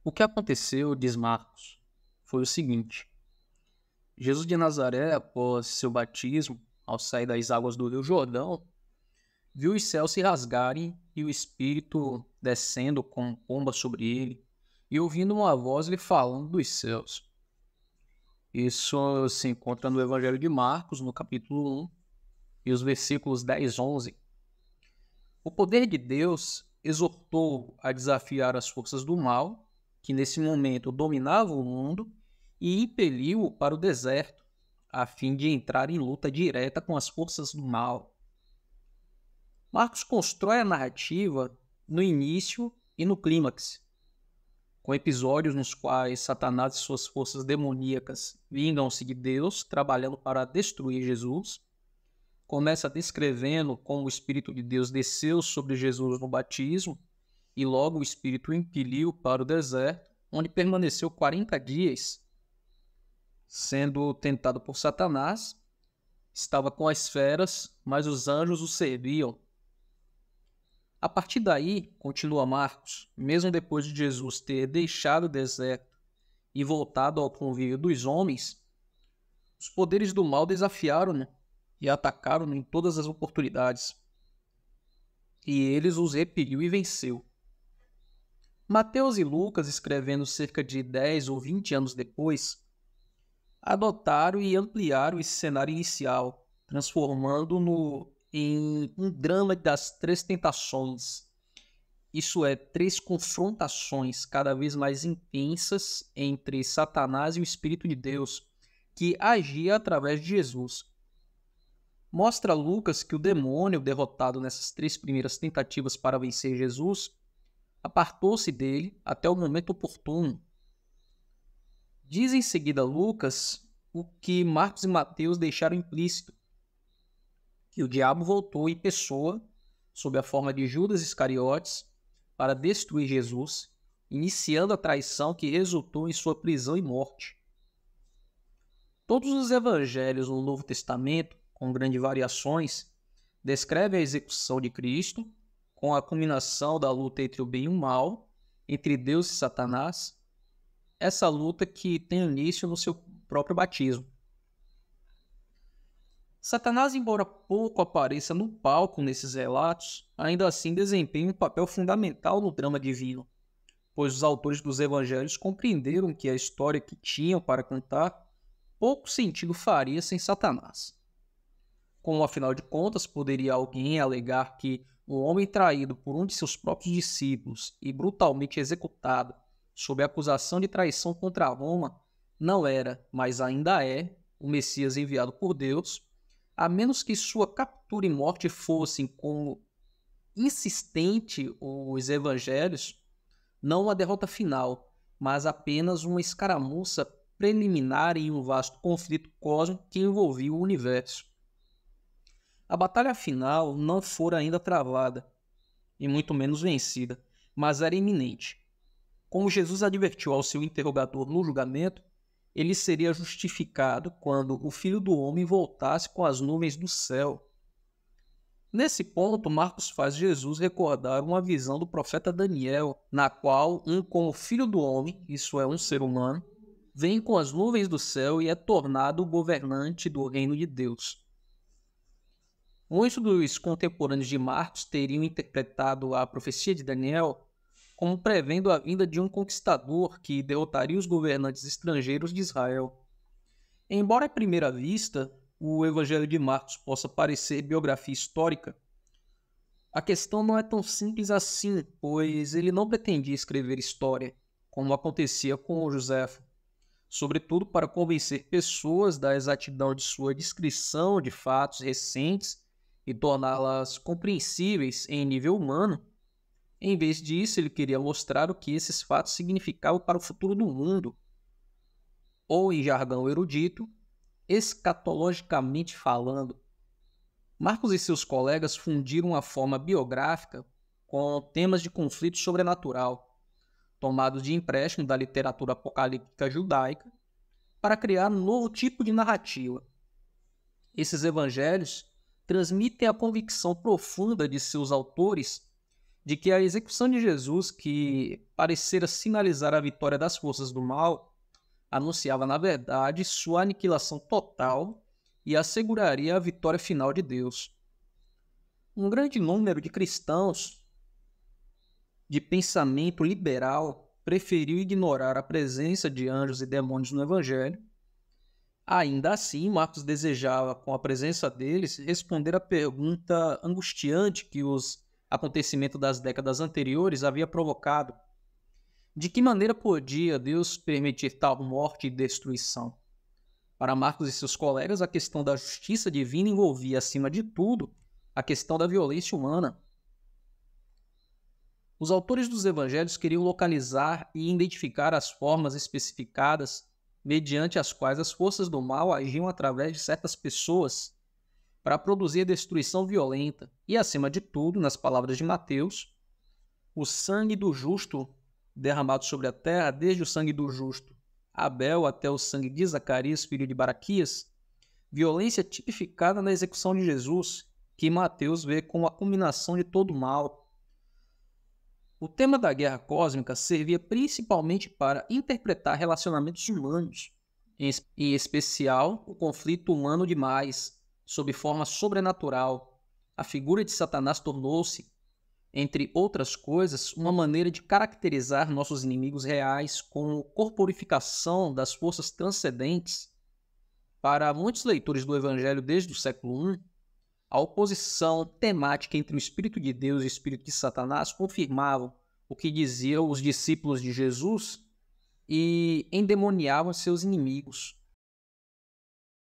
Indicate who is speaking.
Speaker 1: O que aconteceu, diz Marcos, foi o seguinte: Jesus de Nazaré, após seu batismo, ao sair das águas do Rio Jordão, viu os céus se rasgarem e o Espírito descendo com pomba sobre ele, e ouvindo uma voz lhe falando dos céus. Isso se encontra no Evangelho de Marcos, no capítulo 1, e os versículos 10 e 11. O poder de Deus exortou a desafiar as forças do mal, que nesse momento dominavam o mundo, e impeliu-o para o deserto, a fim de entrar em luta direta com as forças do mal. Marcos constrói a narrativa no início e no clímax, com episódios nos quais Satanás e suas forças demoníacas vingam-se de Deus, trabalhando para destruir Jesus. Começa descrevendo como o Espírito de Deus desceu sobre Jesus no batismo, e logo o Espírito o impeliu para o deserto, onde permaneceu 40 dias, sendo tentado por Satanás. Estava com as feras, mas os anjos o serviam. A partir daí, continua Marcos, mesmo depois de Jesus ter deixado o deserto e voltado ao convívio dos homens, os poderes do mal desafiaram-no e atacaram-no em todas as oportunidades. E eles os repeliu e venceu. Mateus e Lucas, escrevendo cerca de 10 ou 20 anos depois, adotaram e ampliaram esse cenário inicial, transformando-no em um drama das três tentações. Isso é, três confrontações cada vez mais intensas entre Satanás e o Espírito de Deus, que agia através de Jesus. Mostra Lucas que o demônio, derrotado nessas três primeiras tentativas para vencer Jesus, apartou-se dele até o momento oportuno. Diz em seguida Lucas o que Marcos e Mateus deixaram implícito: que o diabo voltou em pessoa, sob a forma de Judas Iscariotes, para destruir Jesus, iniciando a traição que resultou em sua prisão e morte. Todos os evangelhos no Novo Testamento, com grandes variações, descrevem a execução de Cristo, com a culminação da luta entre o bem e o mal, entre Deus e Satanás, essa luta que tem início no seu próprio batismo. Satanás, embora pouco apareça no palco nesses relatos, ainda assim desempenha um papel fundamental no drama divino, pois os autores dos evangelhos compreenderam que a história que tinham para contar pouco sentido faria sem Satanás. Como, afinal de contas, poderia alguém alegar que um homem traído por um de seus próprios discípulos e brutalmente executado sob a acusação de traição contra Roma não era, mas ainda é, o Messias enviado por Deus, a menos que sua captura e morte fossem, como insistente os evangelhos, não uma derrota final, mas apenas uma escaramuça preliminar em um vasto conflito cósmico que envolvia o universo. A batalha final não fora ainda travada, e muito menos vencida, mas era iminente. Como Jesus advertiu ao seu interrogador no julgamento, ele seria justificado quando o Filho do Homem voltasse com as nuvens do céu. Nesse ponto, Marcos faz Jesus recordar uma visão do profeta Daniel, na qual como Filho do Homem, isso é, um ser humano, vem com as nuvens do céu e é tornado o governante do reino de Deus. Muitos dos contemporâneos de Marcos teriam interpretado a profecia de Daniel como prevendo a vinda de um conquistador que derrotaria os governantes estrangeiros de Israel. Embora à primeira vista o Evangelho de Marcos possa parecer biografia histórica, a questão não é tão simples assim, pois ele não pretendia escrever história, como acontecia com Joséfo, sobretudo para convencer pessoas da exatidão de sua descrição de fatos recentes e torná-las compreensíveis em nível humano. Em vez disso, ele queria mostrar o que esses fatos significavam para o futuro do mundo, ou, em jargão erudito, escatologicamente falando. Marcos e seus colegas fundiram uma forma biográfica com temas de conflito sobrenatural, tomados de empréstimo da literatura apocalíptica judaica, para criar um novo tipo de narrativa. Esses evangelhos transmitem a convicção profunda de seus autores de que a execução de Jesus, que parecera sinalizar a vitória das forças do mal, anunciava, na verdade, sua aniquilação total e asseguraria a vitória final de Deus. Um grande número de cristãos de pensamento liberal preferiu ignorar a presença de anjos e demônios no Evangelho. Ainda assim, Marcos desejava, com a presença deles, responder à pergunta angustiante que os acontecimentos das décadas anteriores havia provocado. De que maneira podia Deus permitir tal morte e destruição? Para Marcos e seus colegas, a questão da justiça divina envolvia, acima de tudo, a questão da violência humana. Os autores dos evangelhos queriam localizar e identificar as formas especificadas mediante as quais as forças do mal agiam através de certas pessoas para produzir destruição violenta e, acima de tudo, nas palavras de Mateus, o sangue do justo derramado sobre a terra, desde o sangue do justo Abel até o sangue de Zacarias, filho de Baraquias, violência tipificada na execução de Jesus, que Mateus vê como a culminação de todo o mal. O tema da guerra cósmica servia principalmente para interpretar relacionamentos humanos, em especial o conflito humano demais, sob forma sobrenatural. A figura de Satanás tornou-se, entre outras coisas, uma maneira de caracterizar nossos inimigos reais como corporificação das forças transcendentes. Para muitos leitores do Evangelho desde o século I, a oposição temática entre o Espírito de Deus e o Espírito de Satanás confirmavam o que diziam os discípulos de Jesus e endemoniavam seus inimigos.